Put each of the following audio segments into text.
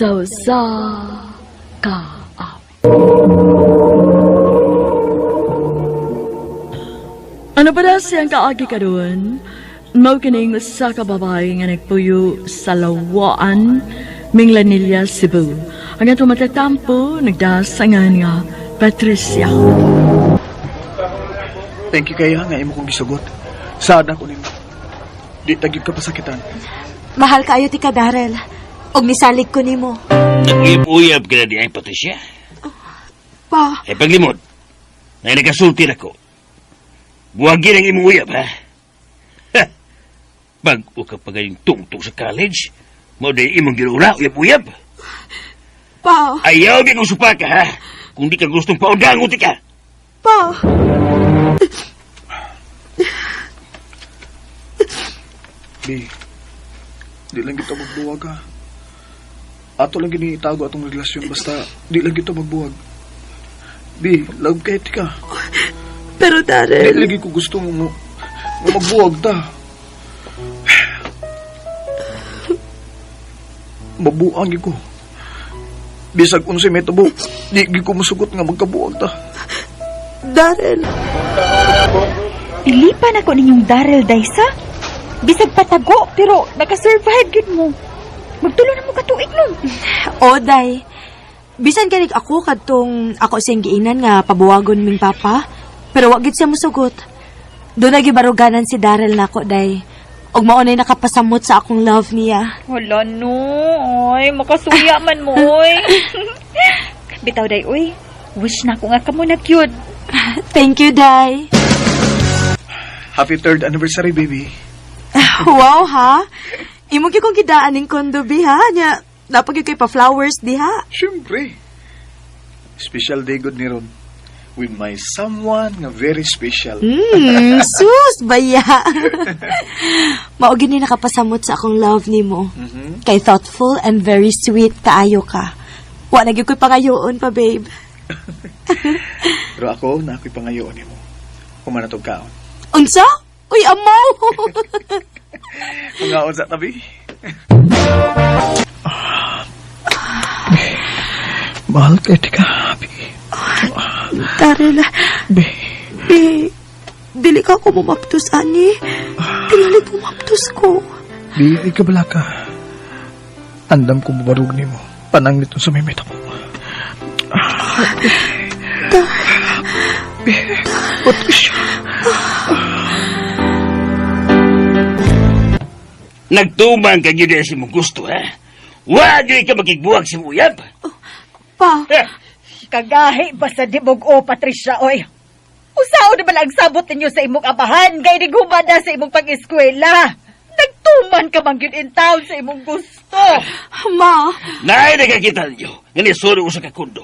Sa ka. Ano ba na siyang kaagi ka doon? Mau kining sa kababae nga nagpuyo sa lawaan Minglanilla, Cebu. Ang ato matatampo, nagdasangan nga Patricia. Thank you kaya nga imo kong gisugot. Sada ko nimo. Di tagib ka pasakitan. Mahal kaayo ti ka, Darrell. Og nisalig ko nimo. Nag-uyab-uyab ka na di ay Patricia. Pa, Ay paglimod, na nagasulti na ko. Buwagin ang imong uyab, ha? Bago ka pa gayong tungtong sa college, mo dahil imong ginura, uyab-uyab. pa, Ayaw din kong supa ka, ha? Kung di ka gustong paundangon ti ka. pa. Bi, di lang kita magbuwag ha. Ato lang ginitago atong relasyon basta di lang kita magbuwag. Bi, love kahit ka. Pero Di Darrell, lagi ko gusto mo magbuwag ta. Mabuang ko. Bisag unsay may tabo, di ko masugot nga magkabuwag ta. Darrell. Ilipan ako ninyong Darrell, Daysa. Bisag patago, pero nakasurvive gid mo. Magtulo na mo katuig nun. O, Day. Bisan kanig ako kadtong ako siyang giinan nga pabuwagon ming papa, pero wag gid siya musugot. Doon nagibaruganan si Darrell nako, Day. Og maunay nakapasamot sa akong love niya. Wala no. Oy, makasuya man mo, oy. Bitaw, Day, oy. Wish na ko nga ka mo na cute. Thank you, Day. Happy 3rd anniversary, baby. Wow, ha? Imo gyud kong gidaan ning kondo, bi, ha? Nya, napag kay pa flowers, di, ha? Siyempre. Special day good ni Ron. With my someone nga very special. Sus, baya. Maugin ni nakapasamot sa akong love nimo. Kay thoughtful and very sweet kaayo ka. Wa na gyud ko'y pangayoon pa, babe. Pero ako, na ako'y pangayoon mo. Kumanatog kaon. Unsa? Uy, amaw! Pangaon sa tabi. Mahal kayo, tika. Darrell, Be, dili ka ako mumaptos, ani. Dili mumaptos ko. di ka bala ka. Andam ko mabarug ni mo. Panang nito sa may meta mo. Be, Patricia. Nagtumang ka yun sa mong gusto, ha? Wag yun ka magigbuwag si uyab. Pa, Kagahi ba sa dibog o, Patricia, oy? Usao na ba lang sabot ninyo sa imong abahan, gay di gumada sa imong pag-eskwela? Nagtuman ka man yun in town sa imong gusto. ma, Naay nagkakita ninyo, nga nisuri ko sa kakundo.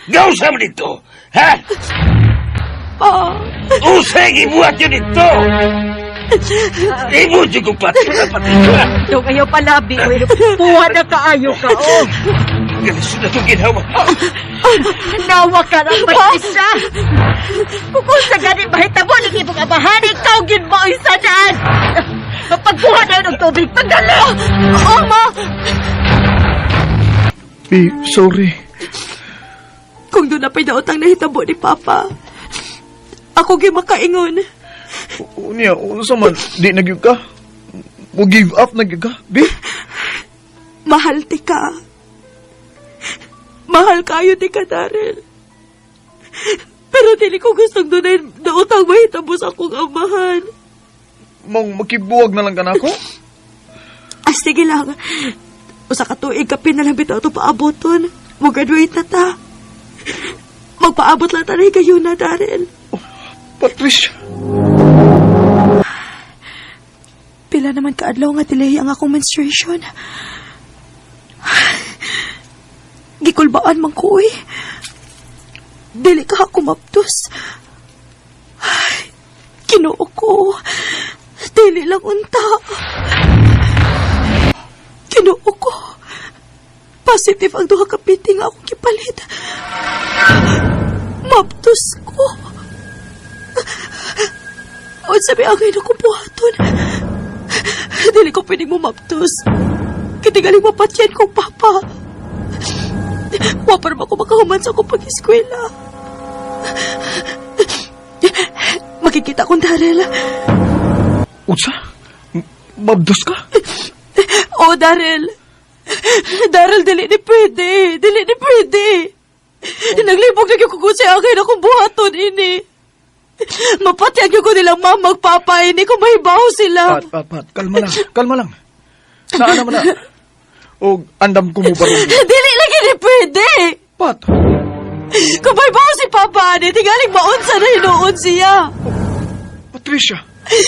Gawsa mo dito, ha? pa. Usay gibuhat yun dito! Ibon yun kong Patricia. Itong ayaw palabi, oy. Puha na kaayo ka, oh. Galis na itong ginawa. Nawa ka ng Patricia. Kung sa gani mahitabo, lagi mong abahan, ikaw gin mo isa daan. Mapagkuha na yun ng tubig, pagdalo! Oo, ma. Be, sorry. Kung doon na pa'y nautang nahitabo ni Papa, ako gyud makaingon. Unya, unsa man, di nagyug ka? Mo give up nagyug ka? Be, Mahal ti ka. Mahal kayo ti ka, Darrell. Pero dili ko gustong doon na utang mahitabo sa akong amahan. mong makibuwag na lang ka na ako? Sige lang. Usa ka tuig kapin na lang bitaw ito paaboton. Mag-graduate na ta. Magpaabot lang tayo kayo na, Darrell. Patricia. Pila naman kaadlaw nga delay ang akong menstruation. Gikulbaan man ko, eh. Dili ka ako maptos. Kinuo ko. Dili lang unta. Kinuo ko. Positive ang duha ka piting akong kipalit. Maptos ko. O sabi angay na ko buhaton. Dili ko pwedeng mo maptos. Kitigaling mapatyan kong papa. human sa akong pag-eskwela. Makikita kong Daryl. Unsa? Mabdos ka? Oh, Daryl. Daryl, dili ni pwede. Dili ni pwede. Naglibog na ko sa akin akong buhaton ini. Mapatyag ko nilang mamag papa ini kung mahibaw sila. Pat. Kalma lang. Kalma lang. Saan naman na? O, andam ko mo ba rin? Dili lagi ni pwede. Pat, Kung mahibaw si papa ni, tingaling maunsa na hinuon siya. Patricia.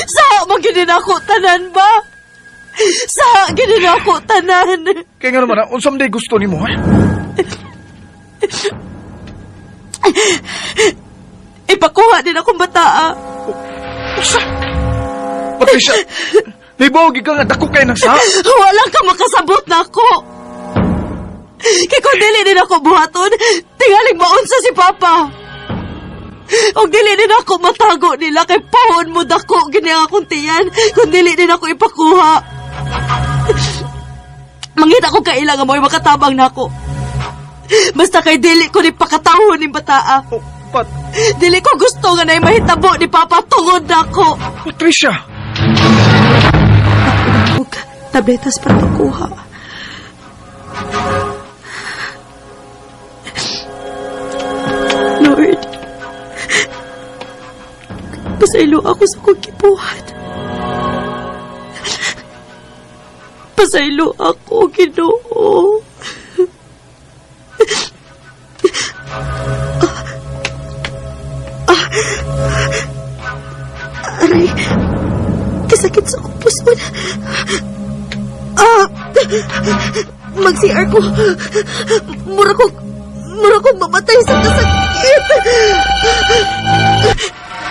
Sa maginin ako tanan ba? Sa ginin ako tanan. Kaya nga naman, unsam day gusto ni mo, eh? Ipakuha din akong bataa. Usa? Patricia, naibaw ka nga dako kayo ng sa? Walang ka makasabot na ako. Kaya kung dili din ako buhaton, tingaling maunsa si Papa. Og dili din ako matago nila kay pahon mo dako gini akong tiyan kung dili din ako ipakuha. Mangita ko kailangan mo makatabang na ako. Basta kay dili ko ni pakatahon ni bataa. Oh, Pat, Dili ko gusto nga na mahitabo ni Papa tungod na ako. Patricia! Huwag tabletas para makuha. Lord, pasaylo ako sa kong kibuhat. Pasaylo ako, Ginoo. Aray, kasakit sa akong puso. Mag-CR ko. Mura kong mamatay sa kasakit.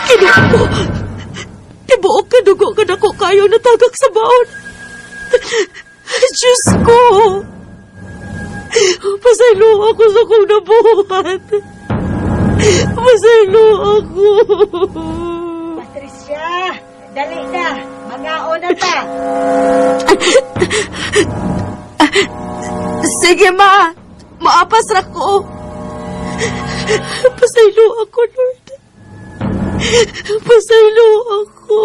Kinuha ko. Tibuok ka dugo ka na ko kayo natagak sa baon. Diyos ko. Pasaylo ako sa kong nabuhat. Pasaylo ako. Patricia, dali na. Magaon na ta. Sige, ma. Maapas ra ko. Pasaylo ako, Lord. Pasaylo ako.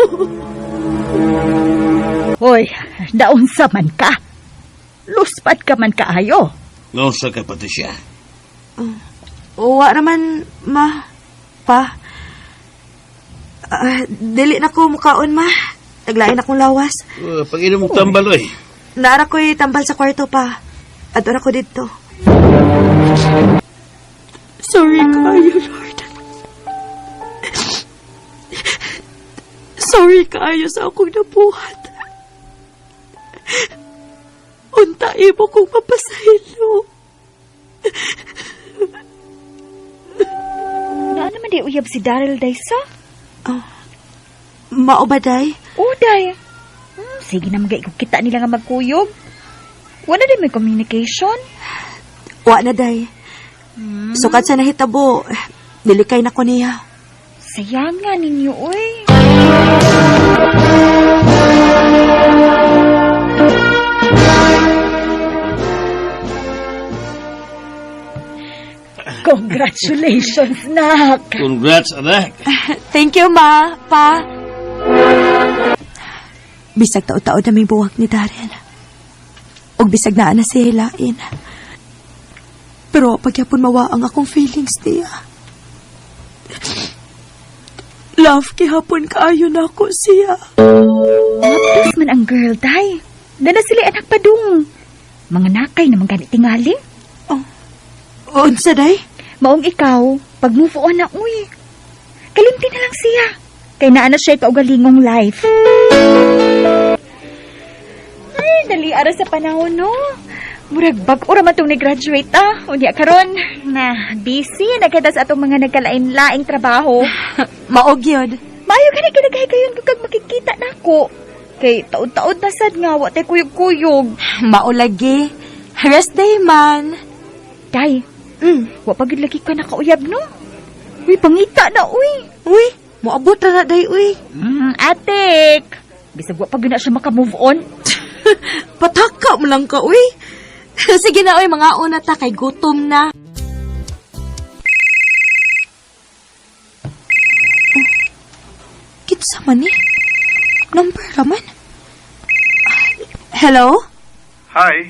Hoy, naunsa man ka. Luspat ka man kaayo. Nausa ka, Patricia. Uwa naman, ma. Pa. Dili na ko mukaon, ma. Naglain akong lawas. Pag-inom mong tambal, oy. Naara ko'y tambal sa kwarto, pa. Adora ko dito. Sorry kayo, Lord. Sorry kayo sa akong nabuhat. Untai mo kong mapasahilo. Na naman di uyab si Daryl Daysa? Maubaday? Uday. Sige na kita nila nga magkuyog. Wala din may communication. Wa na, day. Sukat sa nahitabo. Dilikay na ko niya. Sayang nga ninyo, uy. Congratulations, Nak. Congrats, anak. Thank you, ma. Pa. Bisag tao-tao na may buwag ni Daryl. Og bisag na na siya hilain. Pero pagyapon mawaang akong feelings niya. Love, kihapon kaayo na ako siya. Mapos man ang girl, day. Dala sila anak pa dung. Mga nakay naman ganit tingali. Unsa, day? Maong ikaw, pag move on na, uy. Kalimti na lang siya. Kay naana siya kaugalingong life. Ay, dali ara sa panahon, no? Murag bag-o raman itong nag-graduate, Unya karon na busy, nagkita sa atong mga nagkalain-laing trabaho. Maog yun. Maayo ka na kinagay kayon kung kag makikita na ako. Kay taod-taod na sad nga, wa tay kuyog-kuyog. Maulagi. Rest day, man. Day, wa pagid lagi ka nakauyab, no? Uy, pangita na, uy. Uy, maabot na na, day, uy. Atik. Bisag wa pagid na siya maka-move on. Pataka mo lang ka, uy. Sige na, uy, mga una ta, kay gutom na. man ni? Number raman. Hello? Hi.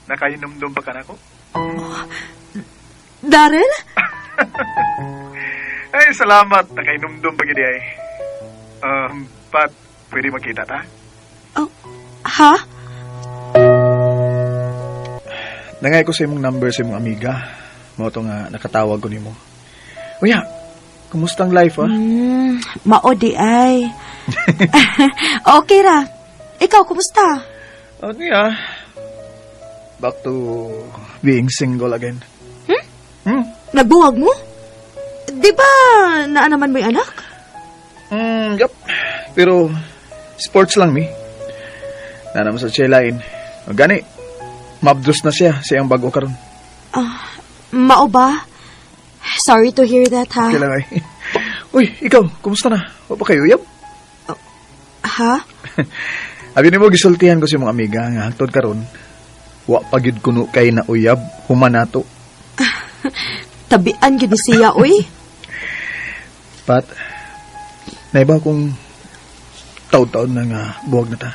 Nakainom-dum pa ka na ko? Daryl? Ay, salamat. Nakainom-dum pa gini ay. Pat, pwede magkita ta? Oh, ha? Nangay ko sa imong number sa imong amiga. Mo to nga nakatawag ko nimo. Uya, kumusta ang life, ha? Maodi ay. Okay ra. Ikaw, kumusta? Oh, niya. Back to being single again. Nagbuwag mo? Di ba naanaman mo yung anak? Yup. Pero, sports lang, mi. Naman sa siya-lain. Gani, mabdos na siya sa iyang bago karon. Mao ba? Sorry to hear that, ha? Okay lang ay. Uy, ikaw, kumusta na? O pa kayo, yab? Ha? Abi ni mo, gisultihan ko sa mga amiga nga hangtod karon. Wa pagyud kuno kay na uyab, humanato. Tabian gini siya, uy. Pat, naiba kong taon-taon na nga buwag na ta.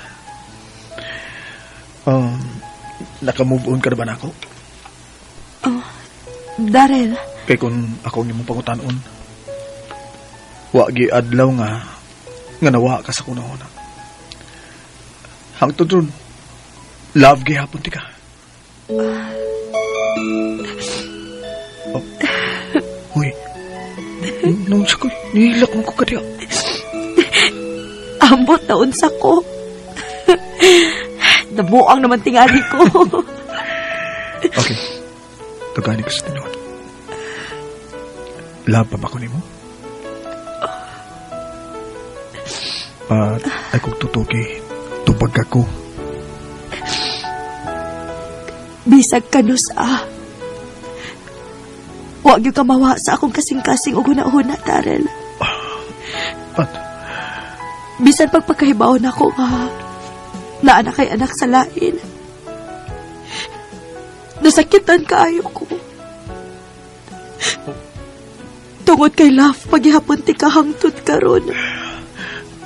Nakamove on ka na ba na ako? Daryl, Kay kung ako yung mong pangutanon, wa gi adlaw nga nawa ka sa kunahon. Hangtod ron, love gi hapon ti ka. Uy, nung sa ko, nihilak mo ko ka diya. ambot na unsa ko. Nabuang naman tingali ko. Okay, tugani ko sa tinuod. Love pa ba ko ni mo? At ay kong tutuki, tupag ako. Bisag kanusa. Huwag yung kamawa sa akong kasing-kasing uguna-una, Daryl. Pat, Bisan pagpagkahibaw na ko nga naana kay anak sa lain. Nasakitan kaayo ko. Tungod kay love, paghihapon ti kahangtod karon.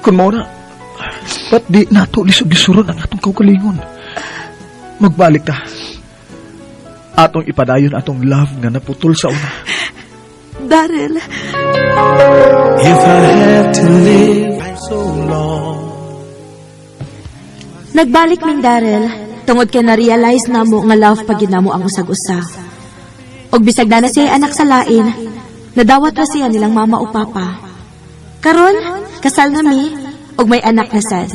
kun mo na, ba't di nato lisog-lisuron ang atong kaugalingon? Magbalik ta. Atong ipadayon atong love nga naputol sa una. Daryl, If I had to live so long. nagbalik ming Daryl, tungod kay na-realize na mo nga love pag ginamo ang usag-usa. Og bisag na siya anak sa lain, nadawat na siya nilang mama o papa. Karon, kasal na mi, og may anak na sad.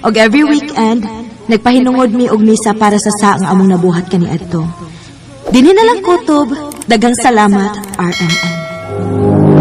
Og every weekend, nagpahinungod mi og misa para sa saang among nabuhat kaniadto. Dinhi na lang kutob, dagang salamat, RMN.